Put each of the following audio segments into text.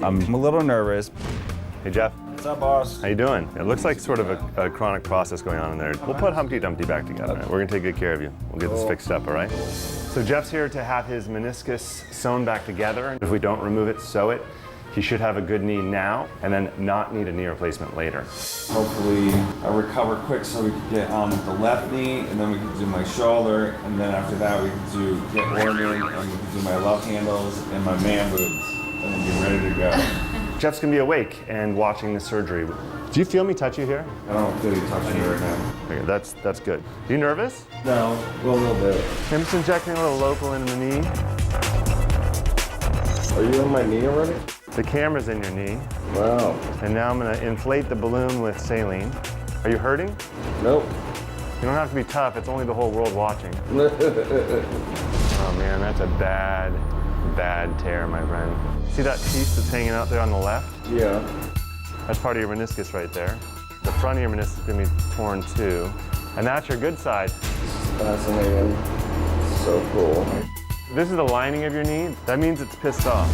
I'm a little nervous. Hey, Jeff. What's up, boss? How you doing? It looks like sort of a chronic process going on in there. We'll put Humpty Dumpty back together. Right? We're gonna take good care of you. We'll get this fixed up, all right? So Jeff's here to have his meniscus sewn back together. If we don't remove it, sew it. He should have a good knee now and then not need a knee replacement later. Hopefully I recover quick so we can get on the left knee, and then we can do my shoulder, and then after that we can get orderly, and we can do my love handles and my man boobs, and then be ready to go. Jeff's gonna be awake and watching the surgery. Do you feel me touch you here? I don't feel you touching me right now. Okay, that's good. Are you nervous? No, well, a little bit. I'm just injecting a little local into the knee. Are you in my knee already? The camera's in your knee. Wow. And now I'm gonna inflate the balloon with saline. Are you hurting? Nope. You don't have to be tough, it's only the whole world watching. Oh man, that's a bad tear, my friend. See that piece that's hanging out there on the left? Yeah. That's part of your meniscus right there. The front of your meniscus is gonna be torn too. And that's your good side. Fascinating. So cool. This is the lining of your knee. That means it's pissed off.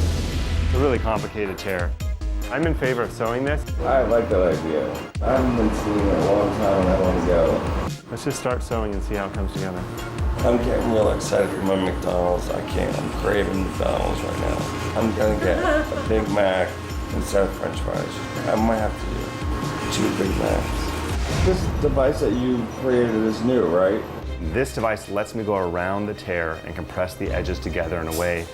It's a really complicated tear. I'm in favor of sewing this. I like that idea. I haven't been seeing it a long time and I want to go. Let's just start sewing and see how it comes together. I'm getting real excited for my McDonald's. I'm craving McDonald's right now. I'm gonna get a Big Mac instead of French fries. I might have to do 2 Big Macs. This device that you created is new, right? This device lets me go around the tear and compress the edges together in a way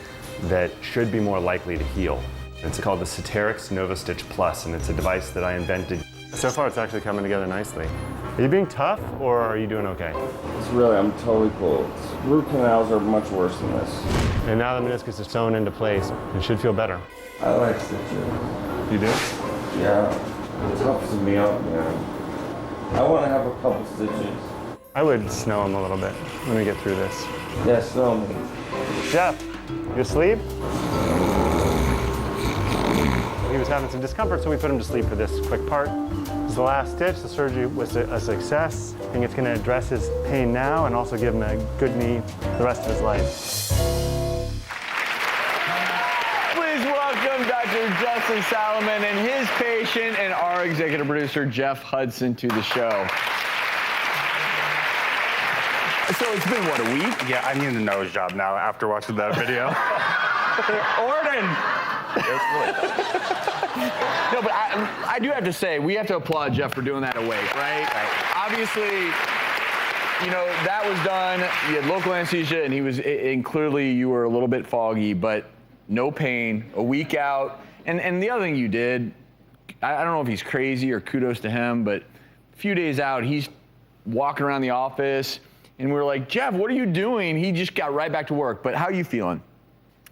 that should be more likely to heal. It's called the Ceterix NovaStitch Plus, and it's a device that I invented. So far, it's actually coming together nicely. Are you being tough, or are you doing okay? It's really, I'm totally cool. Root canals are much worse than this. And now the meniscus is sewn into place. It should feel better. I like stitches. You do? Yeah, it toughens me up, man. I want to have a couple stitches. I would snow him a little bit. Let me get through this. Yeah, snow me. Jeff, you asleep? He was having some discomfort, so we put him to sleep for this quick part. This is the last stitch. The surgery was a success. I think it's going to address his pain now and also give him a good knee the rest of his life. Please welcome Dr. Justin Salomon and his patient and our executive producer, Jeff Hudson, to the show. So it's been, what, a week? Yeah, I need a nose job now after watching that video. Orden! No, but I do have to say, we have to applaud Jeff for doing that awake, right? Obviously, you know, that was done. You had local anesthesia, and and clearly you were a little bit foggy, but no pain, a week out. And the other thing you did, I don't know if he's crazy or kudos to him, but a few days out, he's walking around the office, and we were like, Jeff, what are you doing? He just got right back to work. But how are you feeling?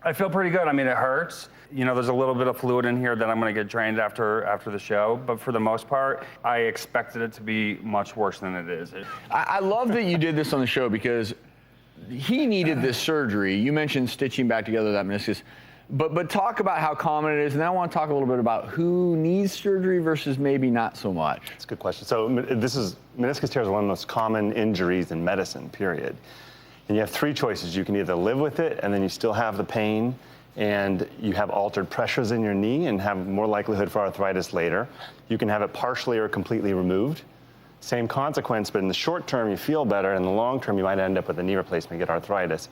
I feel pretty good. I mean, it hurts. You know, there's a little bit of fluid in here that I'm going to get drained after the show. But for the most part, I expected it to be much worse than it is. I love that you did this on the show because he needed this surgery. You mentioned stitching back together that meniscus. But talk about how common it is, and then I want to talk a little bit about who needs surgery versus maybe not so much. That's a good question. So meniscus tears are one of the most common injuries in medicine, period. And you have 3 choices. You can either live with it, and then you still have the pain, and you have altered pressures in your knee and have more likelihood for arthritis later. You can have it partially or completely removed. Same consequence, but in the short term, you feel better. In the long term, you might end up with a knee replacement, get arthritis.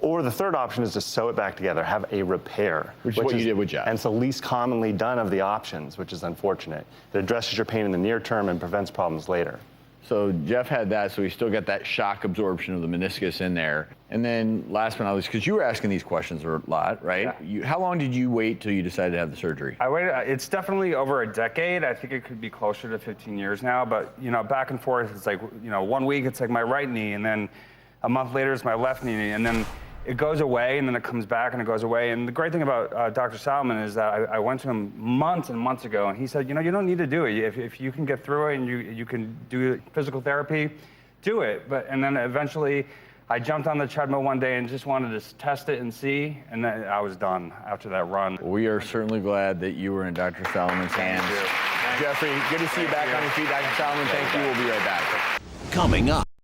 Or the third option is to sew it back together, have a repair. Which is what you did with Jeff. And it's the least commonly done of the options, which is unfortunate. It addresses your pain in the near term and prevents problems later. So Jeff had that, so he still got that shock absorption of the meniscus in there. And then last but not least, because you were asking these questions a lot, right? Yeah. How long did you wait till you decided to have the surgery? I waited. It's definitely over a decade. I think it could be closer to 15 years now. But, you know, back and forth, it's like, you know, 1 week it's like my right knee, and then a month later it's my left knee, and then it goes away, and then it comes back, and it goes away. And the great thing about Dr. Salomon is that I went to him months and months ago, and he said, you know, you don't need to do it. If you can get through it and you can do physical therapy, do it. And then eventually, I jumped on the treadmill one day and just wanted to test it and see, and then I was done after that run. We are certainly glad that you were in Dr. Salomon's hands. Jeffrey, good to see you back on your feet. Dr. Salomon, thank you. We'll be right back. Coming up.